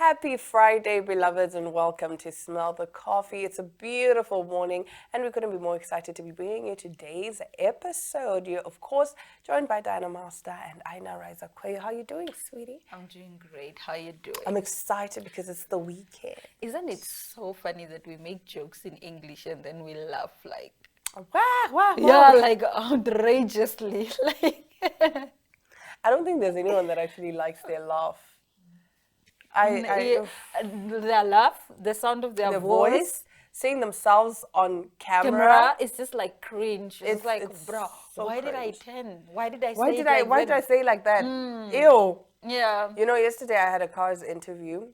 Happy Friday, beloveds, and welcome to Smell the Coffee. It's a beautiful morning, and we couldn't be more excited to be bringing you today's episode. You're, of course, joined by Diana Master and Aina Riza Kwe. How are you doing, sweetie? I'm doing great. How you doing? I'm excited because it's the weekend. Isn't it so funny that we make jokes in English and then we laugh like, Yeah, like outrageously. Like, I don't think there's anyone that actually likes their laugh. their laugh, the sound of their voice, seeing themselves on camera is just like cringe. It's like, bro, so why did I cringe. turn? Why did I Why say did it I? like Why did I that? say like that? Ew. Yeah. You know, yesterday I had a cars interview,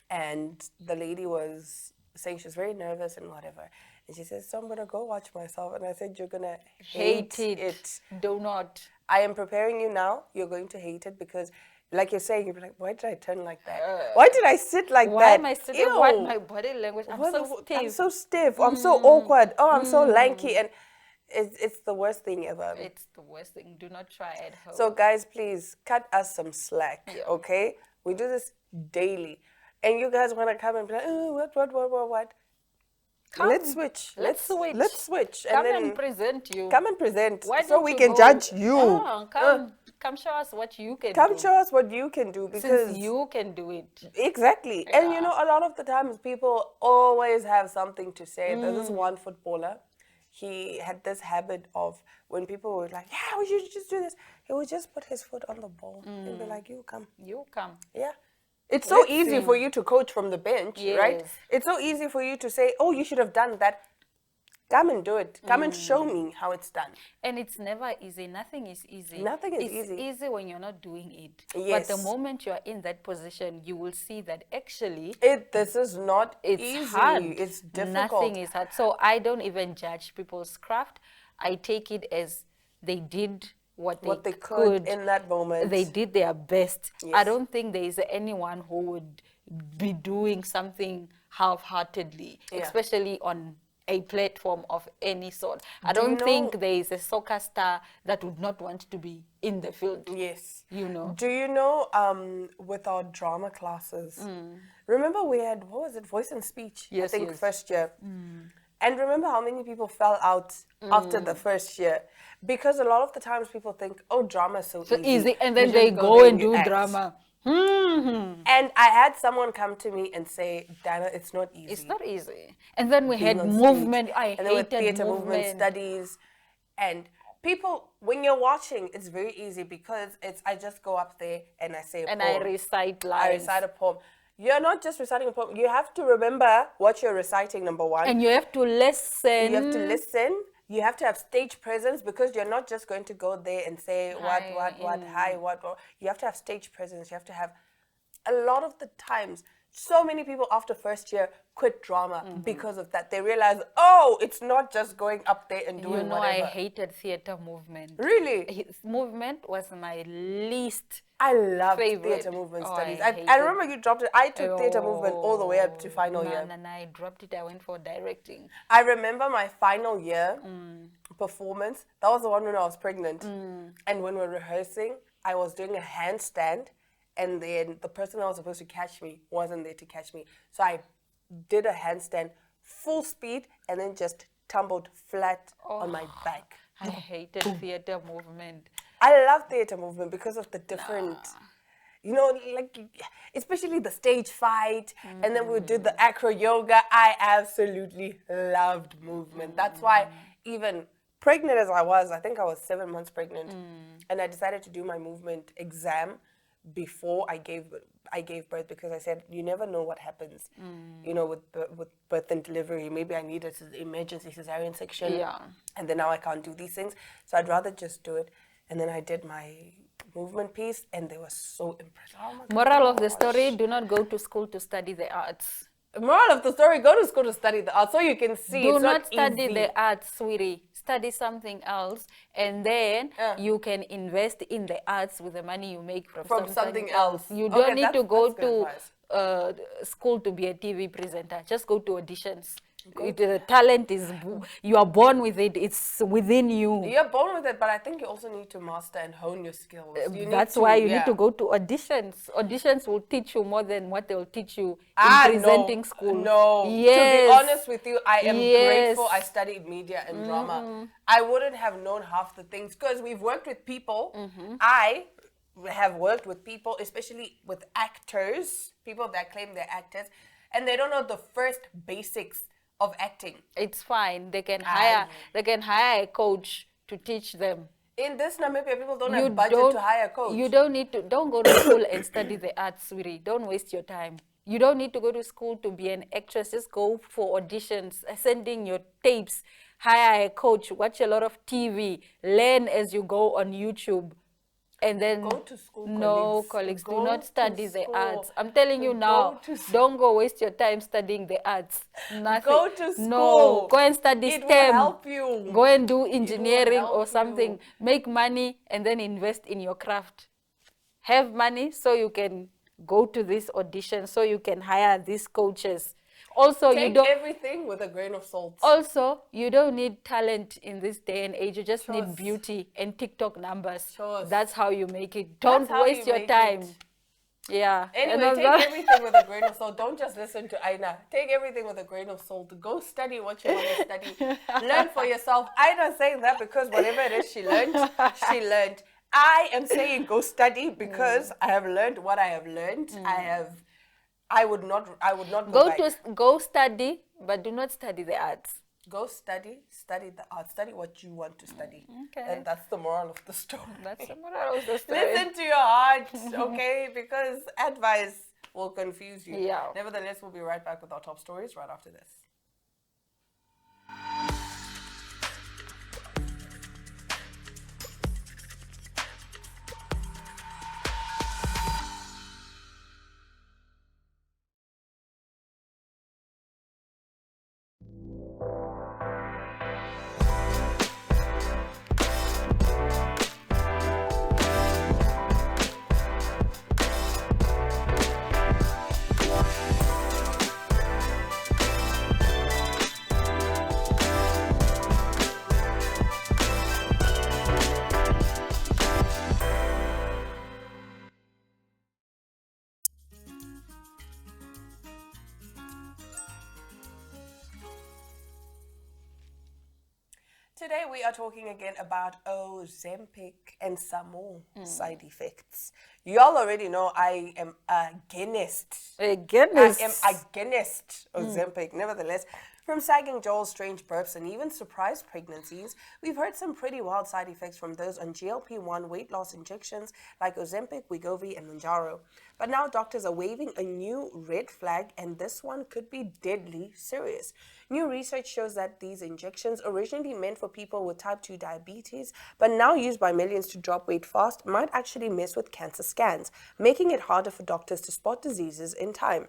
and the lady was saying she's very nervous and whatever. And she says, "So I'm gonna go watch myself." And I said, "You're gonna hate it. Do not. I am preparing you now. You're going to hate it because." Like you're saying, you'll be like, why did I turn like that? Why did I sit like that? Why am I sitting? Ew. What my body language? I'm so stiff. I'm so stiff. I'm so awkward. Oh, I'm so lanky. And it's the worst thing ever. It's the worst thing. Do not try at home. So guys, please cut us some slack, okay? We do this daily. And you guys want to come and be like, oh, what? Come. Let's switch. Let's switch. Let's switch. Come and then and present you. come and present Why so don't we you can go- judge you. Come show us what you can Come do. show us what you can do because Since you can do it. exactly. And you know, a lot of the times people always have something to say. There's this one footballer. He had this habit of when people were like, yeah, we should just do this. He would just put his foot on the ball and be like, you come. You come. Yeah. It's so easy for you to coach from the bench, right? Yes. It's so easy for you to say, oh, you should have done that. Come and do it. Come and show me how it's done. And it's never easy. Nothing is easy. Nothing is it's easy. It's easy when you're not doing it. Yes. But the moment you're in that position, you will see that actually This is not it's easy. hard. It's difficult. Nothing is hard. So I don't even judge people's craft. I take it as they did what they could in that moment. They did their best. Yes. I don't think there is anyone who would be doing something half-heartedly, especially on a platform of any sort. I don't think there is a soccer star that would not want to be in the field. Yes. You know. Do you know, with our drama classes, remember we had, what was it, voice and speech? I Yes, think yes. first year. And remember how many people fell out after the first year? Because a lot of the times people think, oh, drama is so easy. And then You they just go there and you do act. drama. And I had someone come to me and say, Dana, it's not easy. It's not easy. And then we had on movement. stage. I And then with hated theatre movement studies. And people, when you're watching, it's very easy because I just go up there and I say a And poem. I recite I lines. recite a poem. You're not just reciting a poem. You have to remember what you're reciting, number one. And you have to listen. You have to listen. You have to have stage presence because you're not just going to go there and say hi, what. You have to have stage presence. You have to have, a lot of the times, so many people after first year quit drama because of that. They realize, oh, it's not just going up there and doing You know, whatever. I hated theatre movement. Really? Movement was my least. I loved favorite. theatre movement Oh, studies. I I remember you dropped it. I took theatre Oh, movement all the way up to final year. And I dropped it. I went for directing. I remember my final year performance. That was the one when I was pregnant. And when we were rehearsing, I was doing a handstand, and then the person that was supposed to catch me wasn't there to catch me. So I did a handstand full speed and then just tumbled flat on my back. I hated theatre movement. I love theatre movement because of the different, you know, like, especially the stage fight, and then we did the acro yoga. I absolutely loved movement. That's why even pregnant as I was, I think I was 7 months pregnant, and I decided to do my movement exam before I gave birth because I said, you never know what happens, you know, with birth and delivery. Maybe I needed an emergency cesarean section, and then now I can't do these things. So I'd rather just do it. And then I did my movement piece, and they were so impressed. Oh my Moral of the story, do not go to school to study the arts. Moral of the story, go to school to study the art so you can see. Do it's not study easy. the arts, sweetie. Study something else, and then you can invest in the arts with the money you make from something else. You Okay, don't need to go that's good to school to be a TV presenter. Just go to auditions. Talent is, you are born with it. It's within you. You're born with it, but I think you also need to master and hone your skills. That's why you need to go to auditions. Auditions will teach you more than what they'll teach you in presenting school. No. Yes. To be honest with you, I am grateful I studied media and drama. I wouldn't have known half the things because we've worked with people. I have worked with people, especially with actors, people that claim they're actors, and they don't know the first basics of acting. It's fine. They can hire a coach to teach them. In this Namibia, people don't have budget to hire a coach. You don't need to. Don't go to school and study the arts, sweetie. Don't waste your time. You don't need to go to school to be an actress. Just go for auditions, sending your tapes, hire a coach, watch a lot of TV, learn as you go on YouTube. And then go to school. No, colleagues, do not study the arts. I'm telling you now, don't go waste your time studying the arts. Nothing. Go to school. No, go and study STEM. It will help you. Go and do engineering or something. Make money and then invest in your craft. Have money so you can go to this audition, so you can hire these coaches. Also, take you don't everything with a grain of salt. Also, you don't need talent in this day and age. You just need beauty and TikTok numbers. That's how you make it. Don't waste your time. Yeah. Anyway, take everything with a grain of salt. Don't just listen to Aina. Take everything with a grain of salt. Go study what you want to study. Learn for yourself. Aina's saying that because whatever it is she learned, she learned. I am saying go study because I have learned what I have learned. I would not go back. Go study, but do not study the arts. Go study the arts. Study what you want to study. Okay. And that's the moral of the story. That's the moral of the story. Listen to your heart, okay? Because advice will confuse you. Yeah. Nevertheless, we'll be right back with our top stories right after this. Today we are talking again about Ozempic and some more side effects. Y'all already know I am against. Against. I am against Ozempic. Nevertheless, from sagging jowls, strange burps, and even surprise pregnancies, we've heard some pretty wild side effects from those on GLP-1 weight loss injections like Ozempic, Wegovy, and Mounjaro. But now doctors are waving a new red flag, and this one could be deadly serious. New research shows that these injections, originally meant for people with type 2 diabetes, but now used by millions to drop weight fast, might actually mess with cancer scans, making it harder for doctors to spot diseases in time.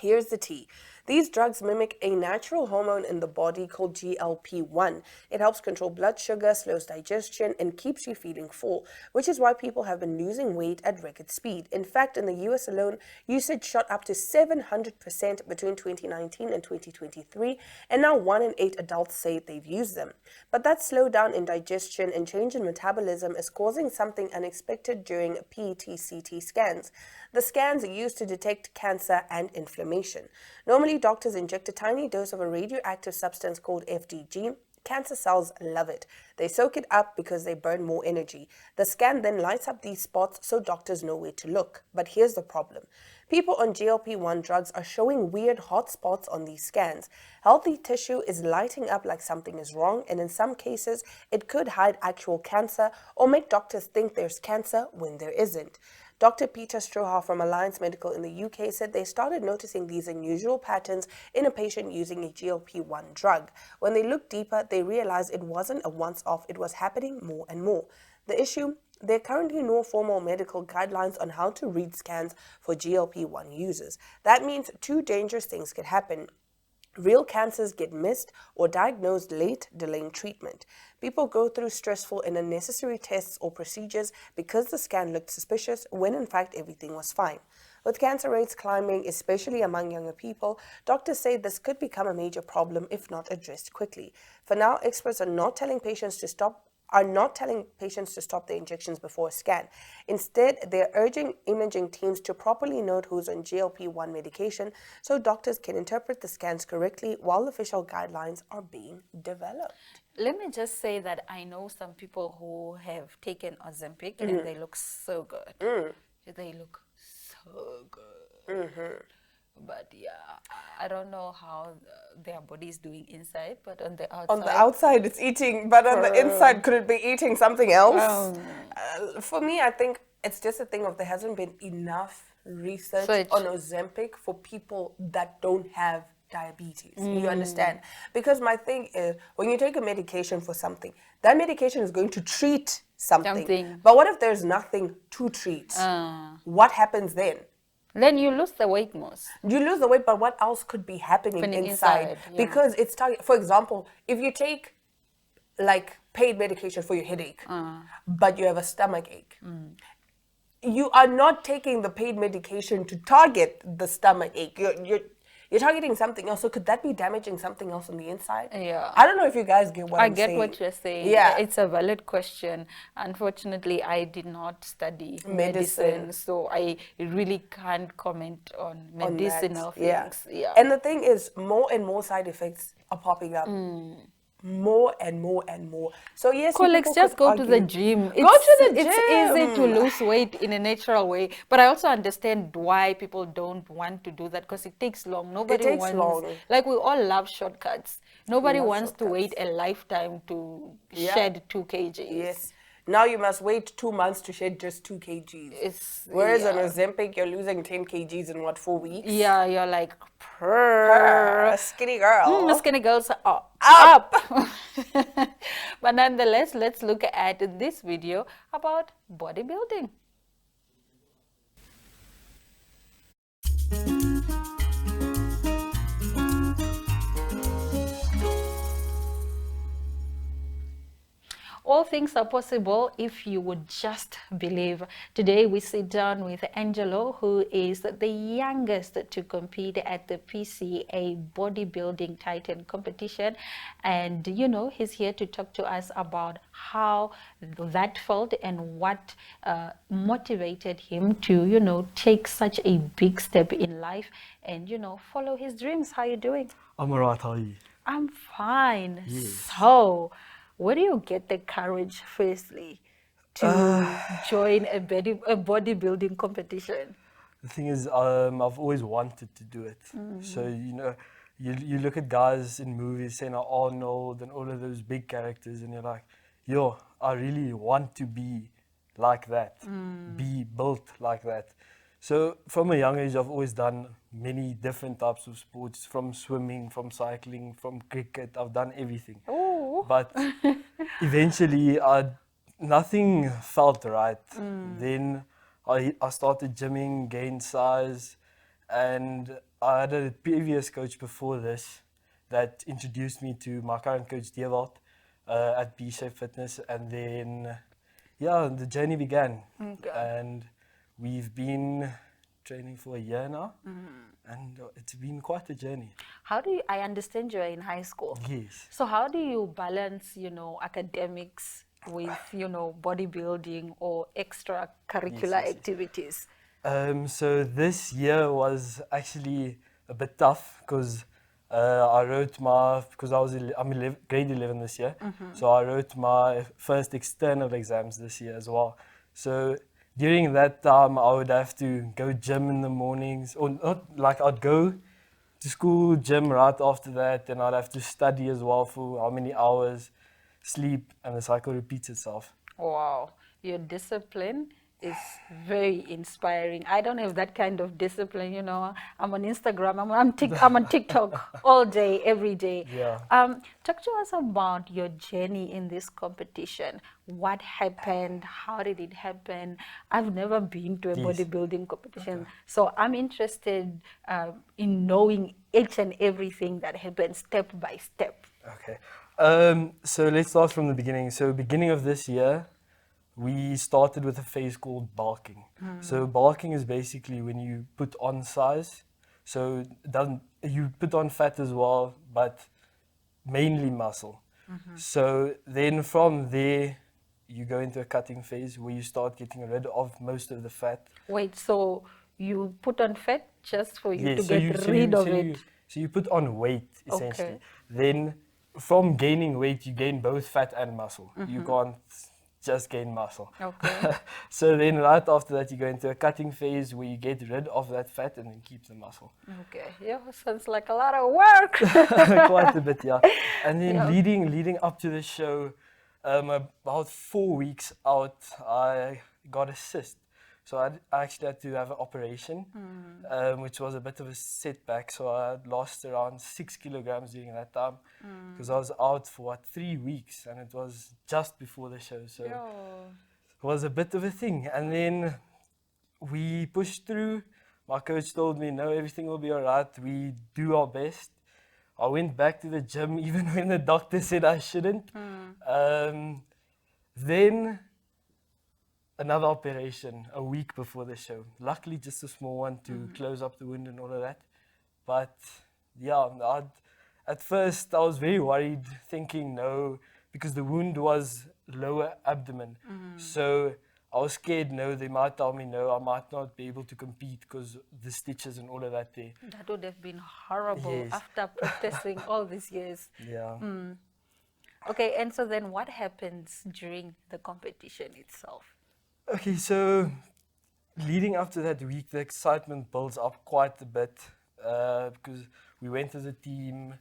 Here's the tea. These drugs mimic a natural hormone in the body called GLP-1. It helps control blood sugar, slows digestion, and keeps you feeling full, which is why people have been losing weight at record speed. In fact, in the US alone, usage shot up to 700% between 2019 and 2023, and now 1 in 8 adults say they've used them. But that slowdown in digestion and change in metabolism is causing something unexpected during PET-CT scans. The scans are used to detect cancer and inflammation. Normally, doctors inject a tiny dose of a radioactive substance called FDG. Cancer cells love it. They soak it up because they burn more energy. The scan then lights up these spots so doctors know where to look. But here's the problem. People on GLP-1 drugs are showing weird hot spots on these scans. Healthy tissue is lighting up like something is wrong, and in some cases, it could hide actual cancer or make doctors think there's cancer when there isn't. Dr. Peter Strohar from Alliance Medical in the UK said they started noticing these unusual patterns in a patient using a GLP-1 drug. When they looked deeper, they realized it wasn't a once-off, it was happening more and more. The issue? There are currently no formal medical guidelines on how to read scans for GLP-1 users. That means two dangerous things could happen. Real cancers get missed or diagnosed late, delaying treatment. People go through stressful and unnecessary tests or procedures because the scan looked suspicious when in fact everything was fine. With cancer rates climbing, especially among younger people, doctors say this could become a major problem if not addressed quickly. For now, experts are not telling patients to stop their injections before a scan. Instead, they're urging imaging teams to properly note who's on GLP-1 medication so doctors can interpret the scans correctly while official guidelines are being developed. Let me just say that I know some people who have taken Ozempic and they look so good. They look so good. But yeah, I don't know how their body is doing inside, but on the outside. On the outside, it's eating, but on the inside, could it be eating something else? For me, I think it's just a thing of there hasn't been enough research on Ozempic for people that don't have diabetes. You understand? Because my thing is, when you take a medication for something, that medication is going to treat something. But what if there's nothing to treat? What happens then? Then you lose the weight most. You lose the weight, but what else could be happening inside? Because it's for example, if you take like pain medication for your headache, but you have a stomach ache, you are not taking the pain medication to target the stomach ache. You're targeting something else. So could that be damaging something else on the inside? Yeah. I don't know if you guys get what I'm saying. I get what you're saying. Yeah. It's a valid question. Unfortunately, I did not study medicine, so I really can't comment on medicinal things. Yeah. And the thing is, more and more side effects are popping up. More and more and more. So yes, colleagues, just go to the gym. Go to the gym. It's easy to lose weight in a natural way, but I also understand why people don't want to do that because it takes long. Nobody wants. Like we all love shortcuts. Nobody wants to wait a lifetime to shed 2 kgs. Yes. Now you must wait 2 months to shed just 2 kgs. Whereas on Ozempic, you're losing 10 kgs in what, 4 weeks? Yeah, you're like, skinny girl. Skinny girls are up. But nonetheless, let's look at this video about bodybuilding. All things are possible if you would just believe. Today we sit down with Angelo, who is the youngest to compete at the PCA bodybuilding Titan competition. And you know, he's here to talk to us about how that felt and what motivated him to, you know, take such a big step in life and, you know, follow his dreams. How are you doing? I'm alright, how are you? I'm fine. Yes. So, where do you get the courage, firstly, to join a bodybuilding competition? The thing is, I've always wanted to do it. So, you know, you look at guys in movies saying Arnold and all of those big characters and you're like, yo, I really want to be like that, be built like that. So from a young age, I've always done many different types of sports, from swimming, from cycling, from cricket. I've done everything. Ooh. But eventually, nothing felt right. Then I started gymming, gained size, and I had a previous coach before this that introduced me to my current coach, Dewald, at B-Shape Fitness. And then, yeah, the journey began. Okay. And we've been training for a year now, and it's been quite a journey. How do you, I understand you're in high school. Yes. So how do you balance, you know, academics with, you know, bodybuilding or extracurricular activities? So this year was actually a bit tough because I wrote because I'm grade 11 this year, so I wrote my first external exams this year as well. So during that time, I would have to go gym in the mornings, or not, like I'd go to school, gym right after that, and I'd have to study as well for how many hours, sleep, and the cycle repeats itself. Wow, your discipline is very inspiring. I don't have that kind of discipline, you know. I'm on Instagram, I'm on TikTok all day, every day. Yeah. Talk to us about your journey in this competition. What happened? How did it happen? I've never been to a bodybuilding competition, so I'm interested in knowing each and everything that happens step by step. Okay. So let's start from the beginning. So beginning of this year, we started with a phase called bulking. So bulking is basically when you put on size. So you put on fat as well, but mainly muscle. So then from there, you go into a cutting phase where you start getting rid of most of the fat. Wait, so you put on fat just for you Yes, to so get rid of it? So you put on weight essentially. Okay. Then from gaining weight, you gain both fat and muscle. You can't just gain muscle. Okay. So then right after that, you go into a cutting phase where you get rid of that fat and then keep the muscle. Okay. Yeah, sounds like a lot of work. Quite a bit, yeah. And then Yeah. leading up to the show, about 4 weeks out, I got a cyst. So I actually had to have an operation, which was a bit of a setback. So I lost around 6 kilograms during that time because I was out for 3 weeks, and it was just before the show. So Yeah. it was a bit of a thing. And then we pushed through. My coach told me, no, everything will be all right. We do our best. I went back to the gym even when the doctor said I shouldn't. Then another operation a week before the show. Luckily, just a small one to close up the wound and all of that. But yeah, at first I was very worried, thinking no, because the wound was lower abdomen. So I was scared, no, they might tell me no, I might not be able to compete because the stitches and all of that there. That would have been horrible Yes. after practicing all these years. Yeah. Okay, and so then what happens during the competition itself? Okay, so leading up to that week, the excitement builds up quite a bit because we went as a team.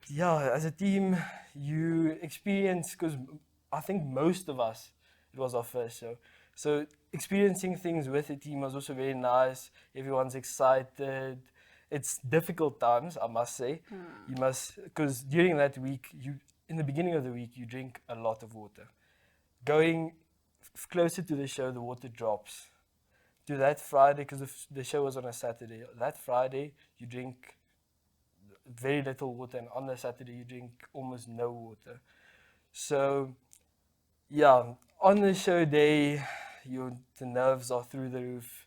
Yeah, as a team, you experience, because I think most of us, it was our first show. So experiencing things with the team was also very nice. Everyone's excited. It's difficult times, I must say. You must, because during that week, in the beginning of the week, you drink a lot of water. Going closer to the show, the water drops. To that Friday, because the show was on a Saturday, that Friday, you drink very little water, and on the Saturday, you drink almost no water. So, yeah, on the show day, the nerves are through the roof.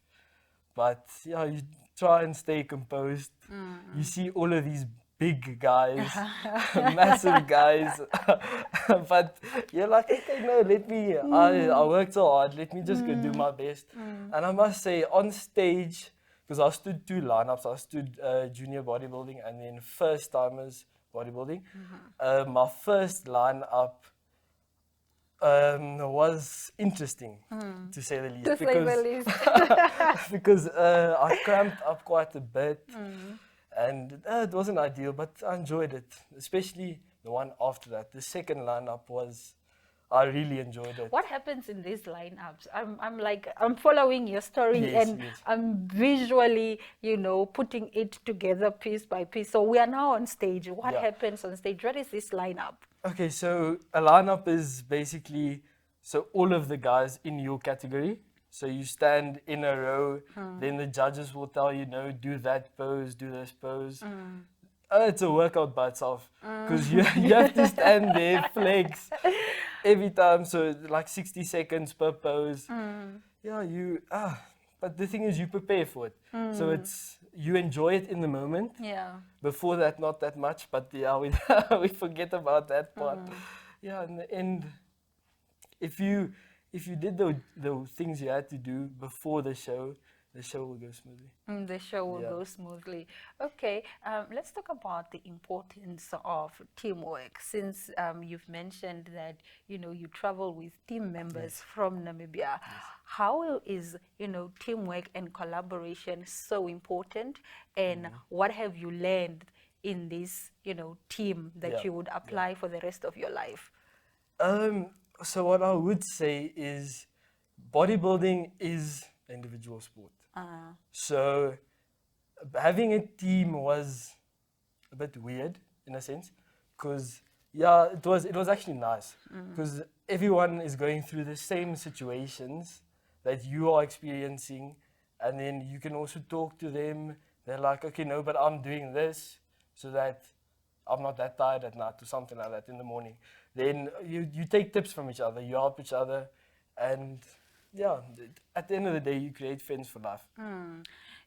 But, yeah, you try and stay composed. You see all of these big guys, massive guys. But you're like, okay, no, I worked so hard, let me just go do my best. And I must say, on stage, because I stood 2 lineups, I stood junior bodybuilding and then first timers bodybuilding. My first lineup was interesting, to say the least. To say the least. Because I cramped up quite a bit. And it wasn't ideal, but I enjoyed it, especially the one after that. The second lineup I really enjoyed it. What happens in these lineups? I'm following your story, Yes, and yes. I'm visually, putting it together piece by piece. So we are now on stage. What Yeah. happens on stage? What is this lineup? Okay, so a lineup is basically, so all of the guys in your category. So you stand in a row, then the judges will tell you, no, do that pose, do this pose. It's a workout by itself, because you have to stand there, flex every time, so like 60 seconds per pose. Yeah, but the thing is you prepare for it. So you enjoy it in the moment. Yeah. Before that, not that much, but yeah, we forget about that part. Yeah, in the end, if you did the things you had to do before the show will go smoothly. The show will Yeah. go smoothly. Okay, let's talk about the importance of teamwork. Since you've mentioned that you travel with team members from Namibia, how is teamwork and collaboration so important? And what have you learned in this team that Yeah. you would apply for the rest of your life? So what I would say is bodybuilding is an individual sport. So having a team was a bit weird in a sense, because it was actually nice, because everyone is going through the same situations that you are experiencing, and then you can also talk to them. They're like, okay, no, but I'm doing this so that I'm not that tired at night or something like that in the morning. then you take tips from each other, you help each other, and yeah, at the end of the day, you create friends for life.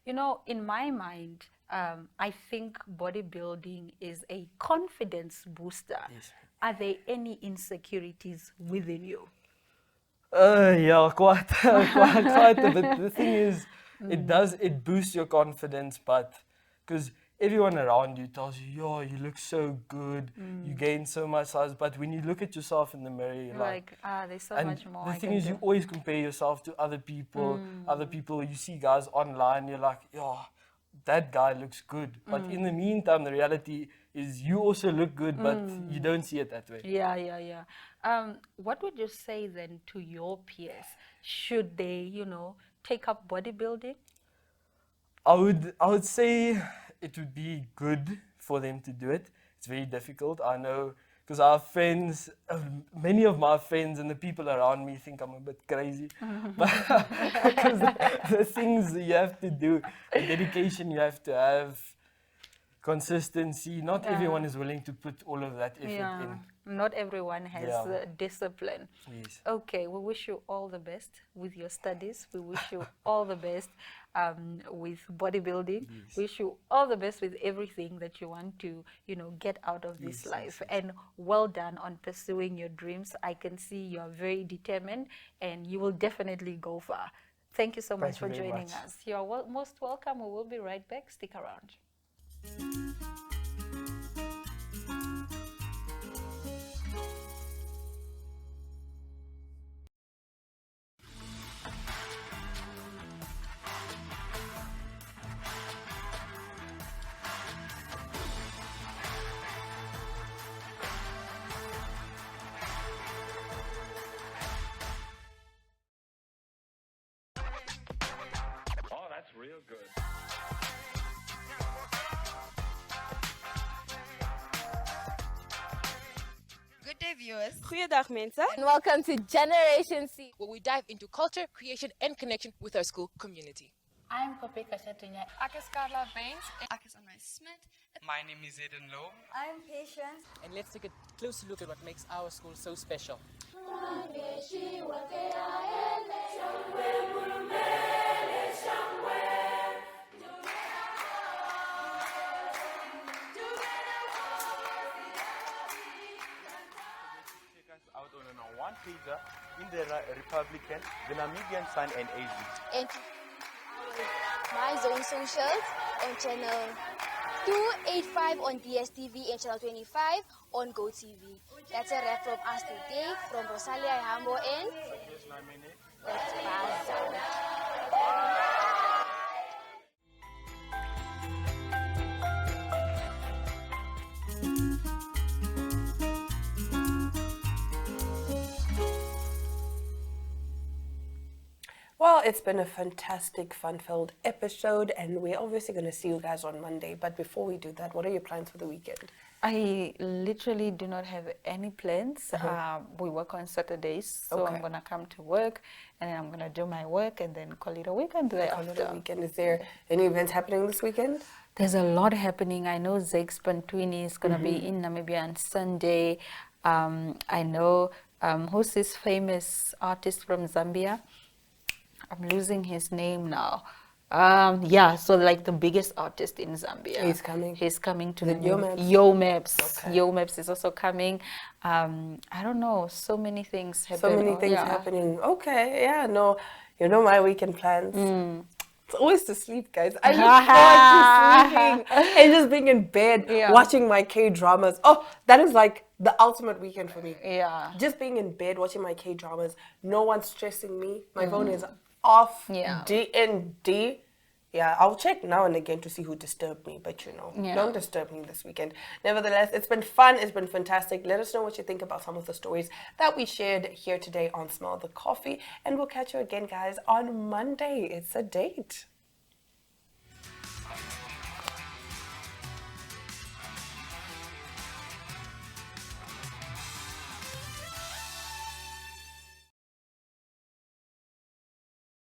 You know, in my mind, I think bodybuilding is a confidence booster. Yes. Are there any insecurities within you? Yeah, quite a bit. The thing is, it boosts your confidence, but because everyone around you tells you, yo, you look so good, you gain so much size, but when you look at yourself in the mirror, you're like, There's so and much more. the I thing can is, do. you always compare yourself to other people. You see guys online, you're like, yo, that guy looks good. But in the meantime, the reality is you also look good, but you don't see it that way. Yeah. What would you say then to your peers? Should they, take up bodybuilding? I would say it would be good for them to do it. It's very difficult. I know because our friends, many of my friends and the people around me think I'm a bit crazy. Because the things you have to do, the dedication you have to have, consistency. Not everyone is willing to put all of that effort in. Not everyone has discipline. Yes. Okay, we wish you all the best with your studies. We wish you all the best with bodybuilding. Yes. Wish you all the best with everything that you want to, get out of this life. And well done on pursuing your dreams. I can see you are very determined and you will definitely go far. Thank you so much for joining us. You are most welcome. We will be right back. Stick around. Oh, that's real good. Good day, viewers. Goeiedag mensen. And welcome to Generation C, where we dive into culture, creation, and connection with our school community. I'm Kopeka Chatunya. Ek is Carla Vens. Ek is Anway Smit. My name is Eden Low. I'm Patience. And let's take a closer look at what makes our school so special. Out on a one-pager in the Republican, the Namibian Sun and AZ. And My Zone Socials on channel 285 on DSTV and channel 25 on GoTV. That's a wrap from us today from Rosalia Hambo and that's Baza. Well, it's been a fantastic, fun-filled episode, and we're obviously going to see you guys on Monday. But before we do that, what are your plans for the weekend? I literally do not have any plans. We work on Saturdays, so I'm going to come to work, and then I'm going to do my work, and then call it a weekend thereafter. Is there any events happening this weekend? There's a lot happening. I know Zakes Pantwini is going to be in Namibia on Sunday. I know who's this famous artist from Zambia? I'm losing his name now. So like the biggest artist in Zambia. He's coming. He's coming to Yo Maps. Yo Maps. Okay. Yo Maps is also coming. I don't know. So many things happening. So many things happening. Okay, yeah, no. You know my weekend plans. It's always to sleep, guys. I look forward to sleeping and just being in bed, watching my K-dramas. Oh, that is like the ultimate weekend for me. Yeah. Just being in bed, watching my K-dramas. No one stressing me. My phone is off. Yeah. DND. Yeah, I'll check now and again to see who disturbed me, but don't disturb me this weekend. Nevertheless, it's been fun. It's been fantastic. Let us know what you think about some of the stories that we shared here today on Smell the Coffee. And we'll catch you again, guys, on Monday. It's a date.